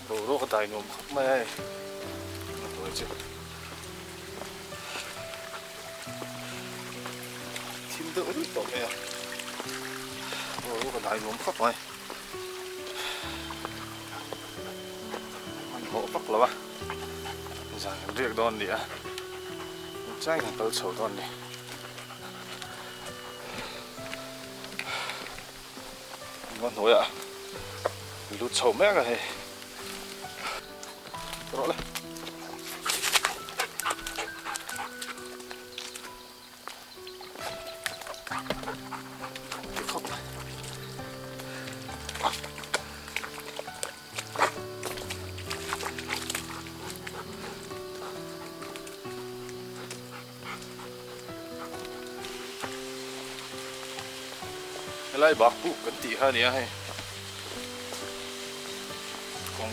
đồ cái tài nôm khóc mày rồi chứ thiên tự rất tốt nè đồ cái tài nôm khóc mày anh hộ bắc là ba rằng riêng đòn đi à trái hàng tớ sầu đòn đi ngon thôi ạ lút sầu mẹ cả hay rõ lên khóc lại bạc cụ cẩn tỉ hơn nhỉ hay không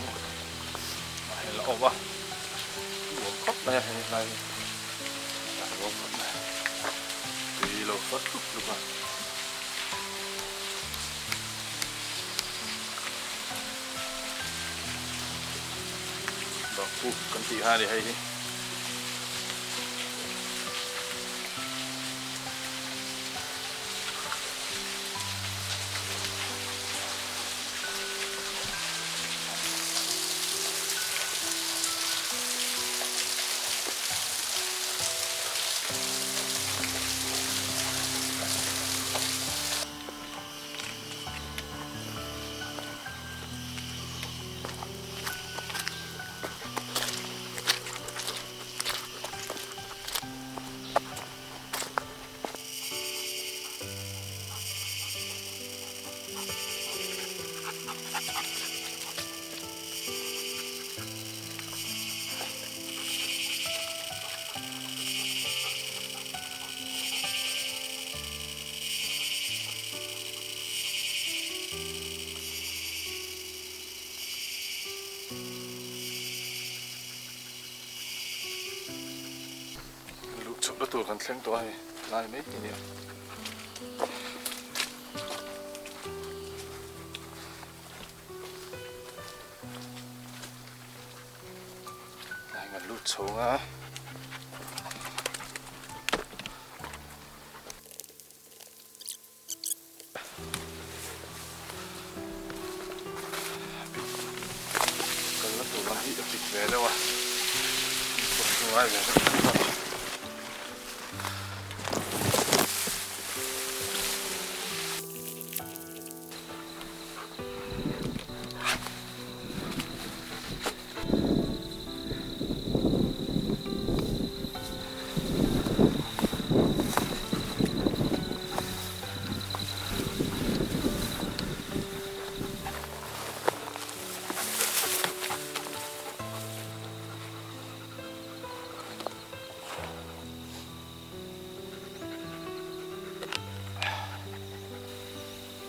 hay lỗ quá uống khóc này này uống khóc này đi lâu phát khúc được mà bạc cụ cẩn tỉ hai thì hay đi chụp được tụi con xem tôi lại mấy kỷ niệm này ngần lút xuống á cần lắm tụi con hít được thịt về đâu à không ai về đâu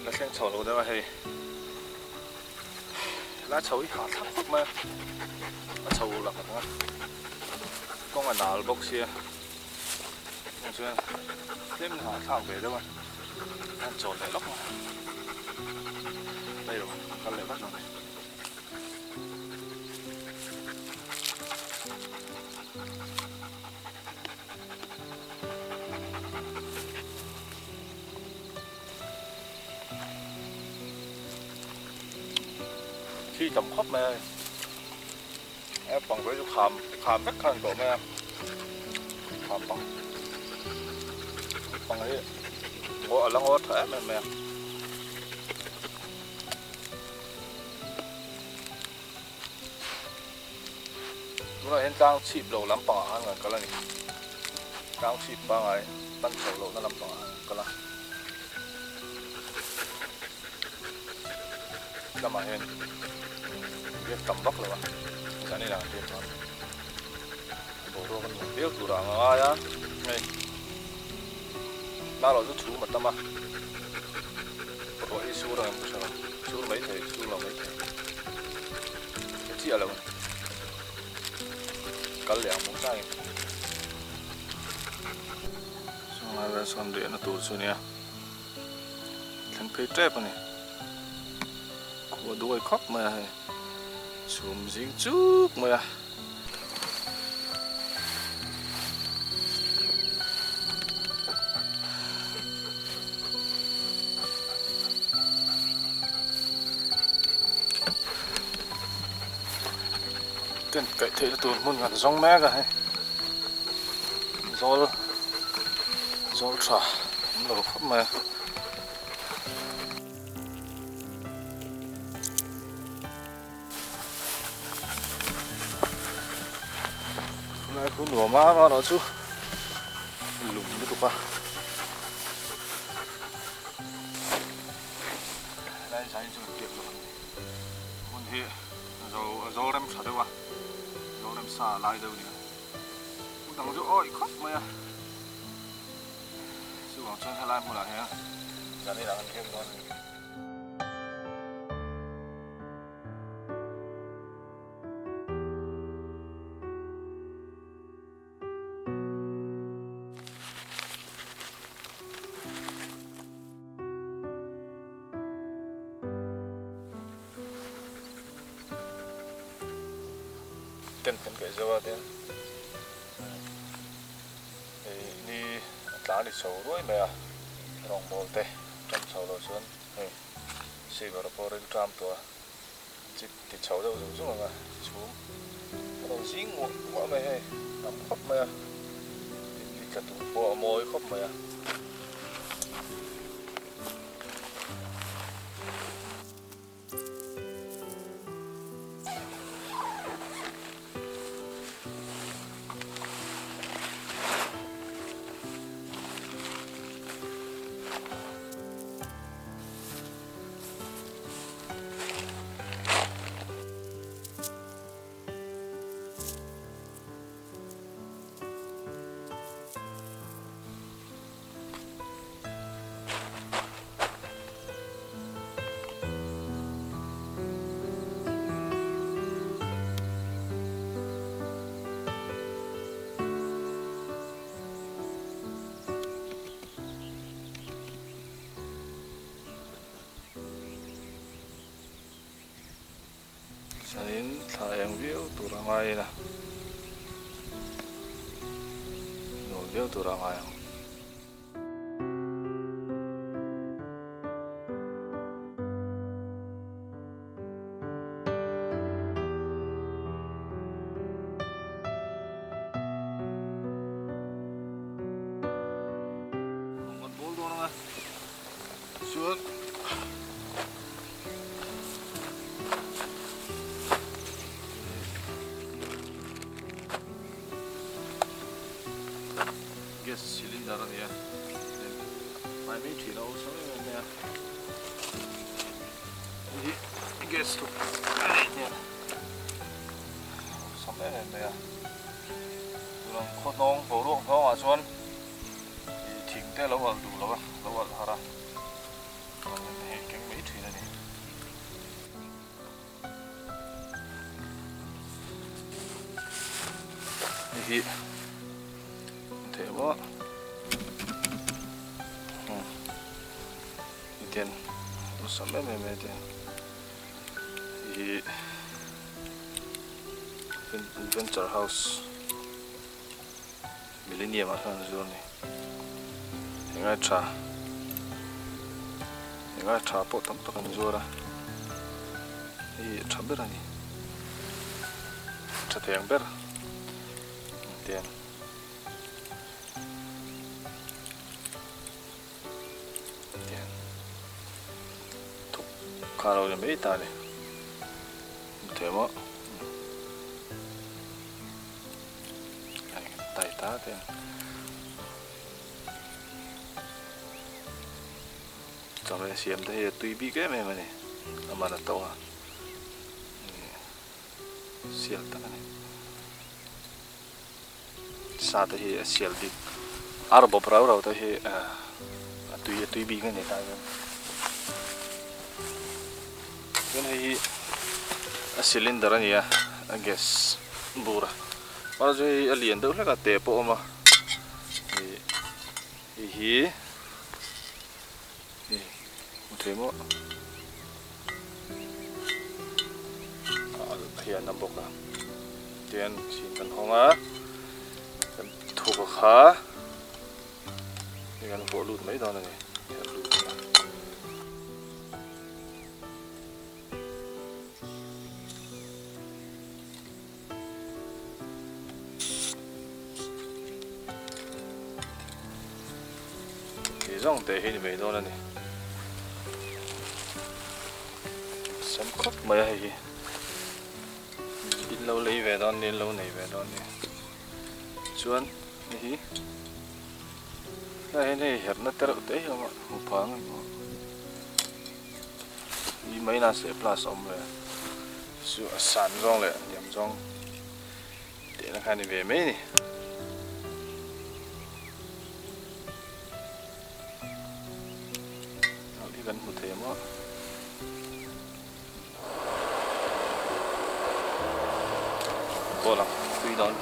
là khen chọn luôn đó hay lá chầu ít hạt thấp mà lá chầu là phải con là nào bốc xia không chưa thêm hạt thảo về đâu mà ăn trộn lại lóc mà đây rồi con lại bắt rồi này khi chấm khóc mà em bằng với khám rất khăn của em khám bằng ấy ngồi ở lăng ngồi thẻ mẹ lúc này em đang chìm đầu lắm bằng ăn rồi cái này đang chìm bằng ấy tăng sầu lộ nó làm bằng cái này làm mà hen việc cầm bóc rồi mà cái này là việc mà bộ đồ con một tiếc đủ đàng ai á này ba lò rất chú mà tâm à một bộ ít su rồi em sao su mấy thầy su là mấy thầy cái gì là cái lẻo muốn sai xong rồi ra xong điện nó tụt xuống nè thằng phê trép này của đuôi khóc mà chùm dính chút mà tên cậy thế là tụi muốn ngắn rong mé cả hay do trả nó khắp mà này cũng nửa má vào đó chứ lùm nó tụi qua đây trái cho tiệm rồi con hi dầu đem xả đâu à dầu đem xả lại đâu nhỉ cũng đằng chỗ ôi khóc mày chứ còn chân hay lại một là thế giờ đây là ăn thêm con tên cái dầu tiền đi lá đi sầu đuôi mày rong bol teh trong sầu đồ xuân xì vào bò lên trăm tuổi chỉ thì sầu đâu dùng xuống mà xuống nó xí ngủ quá mày hay nằm khóc mày thì cả tụ bò mồi khóc mày Sanin sayang view turang ay na no view turang ay con bố luôn không xuống gas cylinder này mai mấy thủy đâu sao này nè gas to nè sao mấy này nè rồi khót nong bổ ruộng có mà xuân thì thỉnh thế lâu vào đủ lâu vào hả ra này cái mấy thủy này thì thế quá tiền nó sắm mấy tiền thì Venture House Millennium ở thằng John này ngay trà bộ tấm tắc anh John ra thì trà biết là gì trà tiền biết tiền Kalau yang beda ni, tengok, tay ta tu, sampai siam tu ya tui big ke memang ni, amanah tahu ah, sial tak ni, saat tu sial big, arba berapa tu tui big ni tak kan. Cái này cylinder này à, gas bura. Mà rồi liền đâu là cái tép mà. Hi một thế mà. hiền nằm bọc à tiền xin cần hong á cần thu bạc khá thì cần vỗ lụt mấy đó này thì rong để hình mấy đó này sắm khóc mấy hay ít lâu lấy về đó nên lâu này về đó nên chuan này đây này hẹp nó tero té không ạ một thoáng đi mấy là sẽ plus om rồi sửa sẵn rong lại điểm rong để nó khai này về mấy này đi gần một thế mà cô làm tùy đón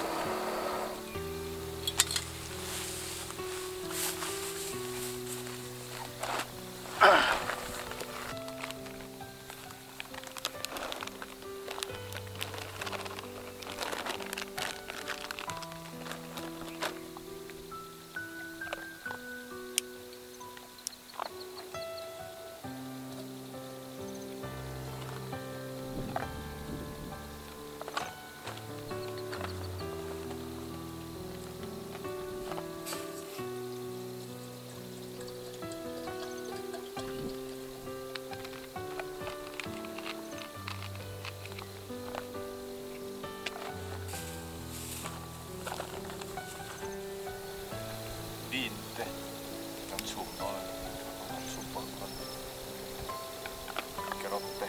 binte kan suuntaan supakon kerotte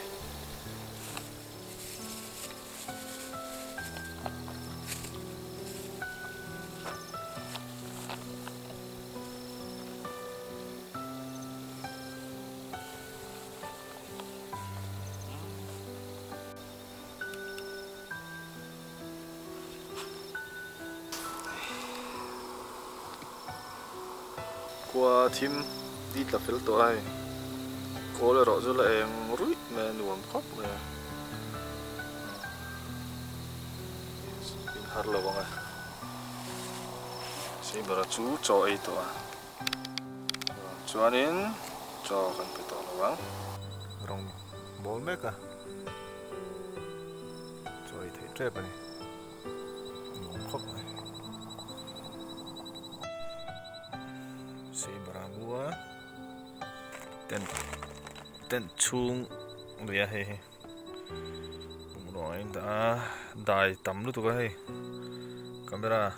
qua thím đi tập phil tổ ai có là rõ rồi là em rút mà nuông khóc mà in har lo bang si bara chu cho ai to chuanin cho kan pe to lo bang rong bol mek à cho ai thấy trep này nuông khóc này si bara mua ten chung ria he rồi đã đài tắm lúc tụi hay camera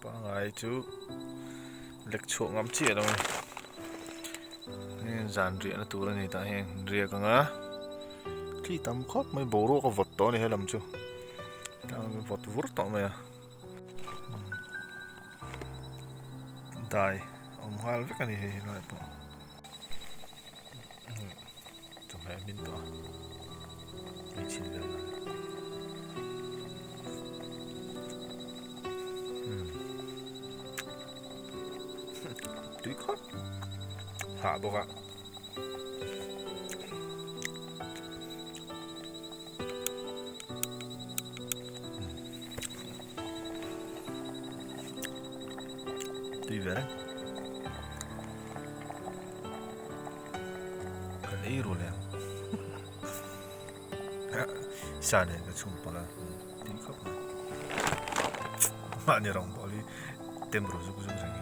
ba ngày chú lệch chuộng ngắm chia đâu nên dàn rịa nó tụi này tại hen rịa cả ngá khi tắm khóc mấy bố rô có vật to này hay làm chưa đang vật vút to mày à đài ông hoa với cái này nói to trong này bên to mấy chín lần túi khóc hạ bộ ạ tùy về đấy cần ý rồi nè xa này nó chung bỏ ra tí khóc mà nhờ rồng bỏ đi tem rồi giúp giúp rằng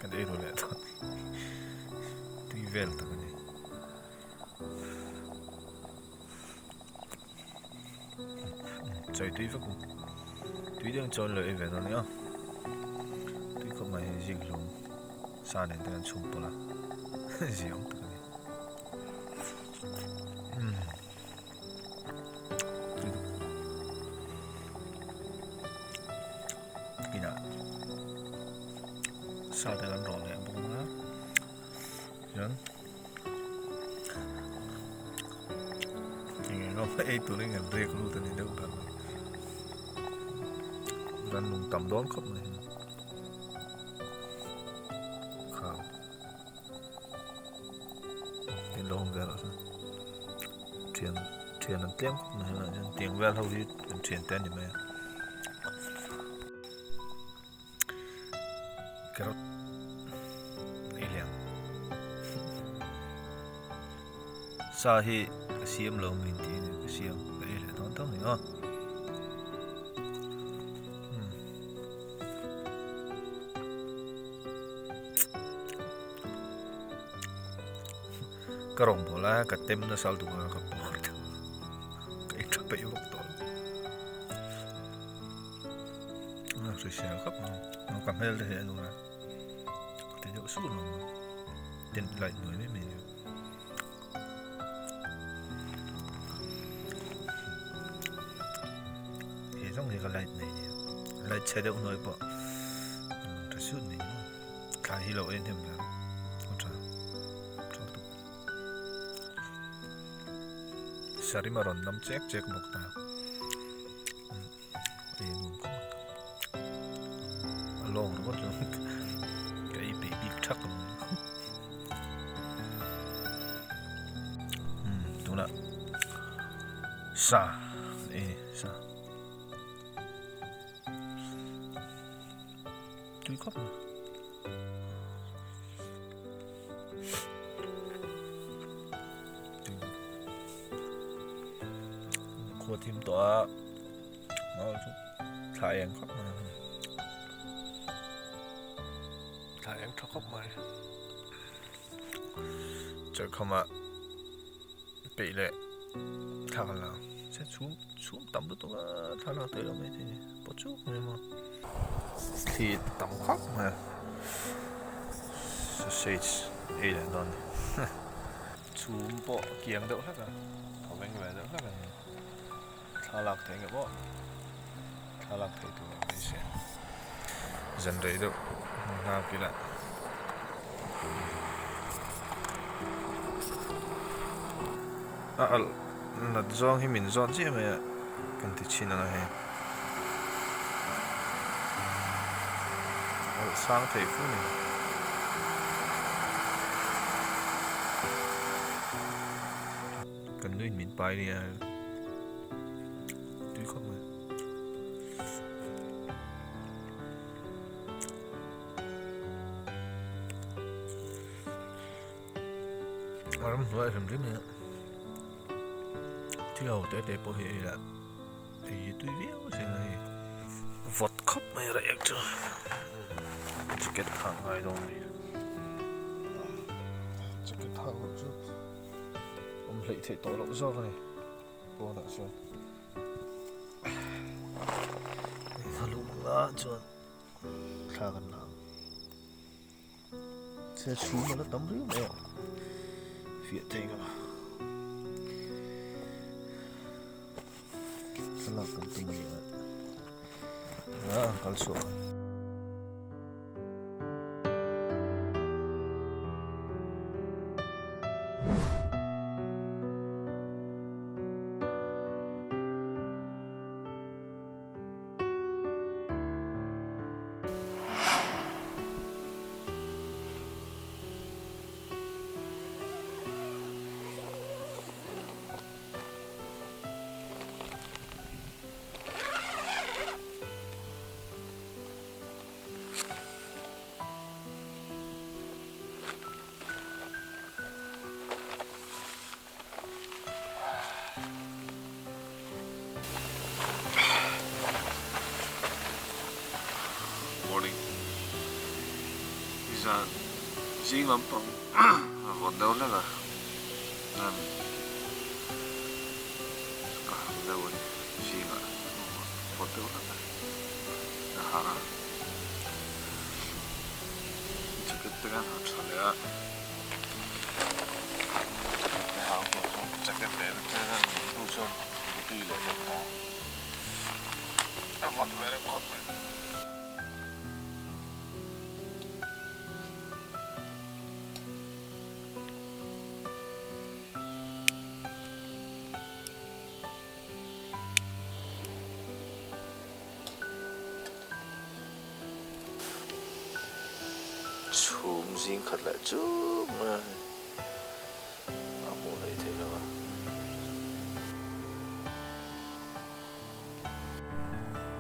cần ý rồi nè thôi tí về là tao này trời tí phức tuy đang cho lợi về nó nữa tuy không may gì luôn xa đến đang chung bỏ là gì không tự nhiên cái nào xa đang rõ ràng bông á dân thì nó phải tụi nó ngần riêng luôn tụi này đâu đâu Rắn mùng tầm đón khóc này khảo tiếng đâu không ra rồi chuyện chuyện ăn tiếng khóc này là tiếng vel hầu đi chuyện tên gì mày cái đó này liền sa hi cái xiêm lồng mình thì cái xiêm cái là nó tốt này không cái rồng bỏ lá cái tem nó sao tụi nó gặp bỏ cái trò bể bọc tổ rồi xéo khắp nó cầm hết là luôn à cái chỗ sút nó tiền lại người với mình thì trong cái lại này lại chơi được nói bỏ rồi sút này cả hi lộ em thêm là Sarimaron nam cek mokta. Ini long nó có cái bị chắc rồi. Đúng là sa, sa. Túi khóc. Của team tọa nó thải em khóc mà thải em khóc mày chờ không ạ bị lệ thằng là sẽ xuống tắm được thằng là tới đâu mấy thì bỏ chút này mà thì tắm khóc mà sausage ấy là non xuống bỏ kiềng đậu hết à thằng bên ngoài đậu hết à thà lạc thấy cái bộ thà lạc thấy tụi mình sẽ dần đấy đâu nào kia lại là do khi mình dọn gì mà cần thì chín là hay sang thấy phun này cần nuôi mình bay đi à túi không mà lắm rồi làm rếm nữa thứ đầu tới đây bảo hệ là thì tôi biết thế này vọt khóc mày lại chứ chỉ cái thằng ai đâu này chỉ cái thằng chứ ông lại thấy tội lỗi do này cô đã xem thằng lúc đó chưa khá gần nào sẽ xuống mà nó tắm rướm này phía trên mà là cần tụi mình đó còn xuống riêng lắm bằng còn đâu nữa là làm cả đâu rồi riêng là còn đâu là hả chỉ cái tiếng Hàn trở lại cái hào của chúng chắc cái bé nó là đủ chôn tùy lại được nó nó còn về nó còn chùm riêng khật lại chút mà bộ lấy thế rồi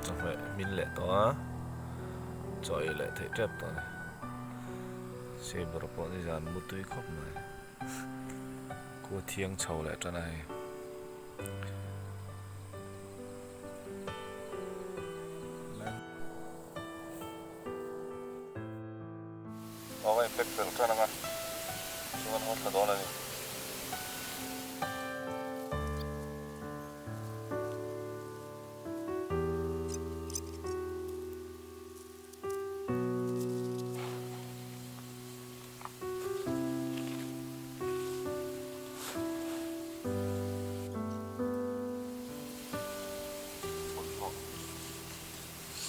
chẳng phải mình lệ đó trời lại thấy đẹp đó này xe bờ bọn đi dàn một túi khóc này cô thiêng chầu lại cho này có cái bếp tưởng cho nó ăn chúng nó hot đó này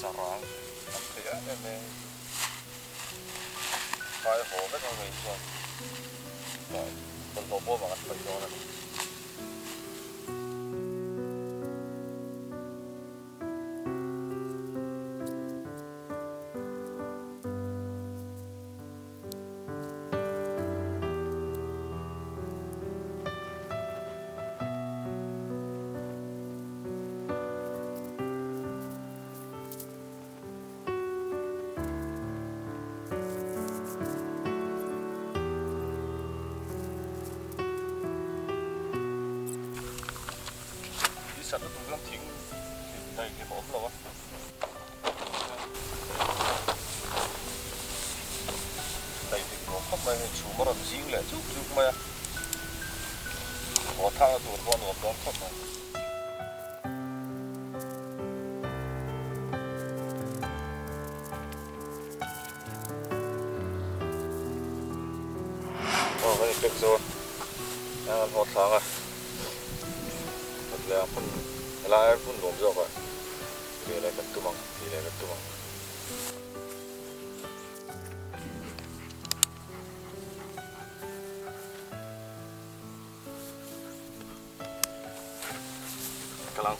sarang ăn khía này khai hồ rất là người rồi con bố mà ăn phải cho này sẵn nó tụi nó thiếu đầy cái món rồi đầy cái món không mà chủ mà làm gì lại chút chút mà có thang là tụi con nó không mà cái này được rồi đang hot sáng à là pun là pun lom rồi vậy đi lại cắt tumang đi lại cắt tumang kalang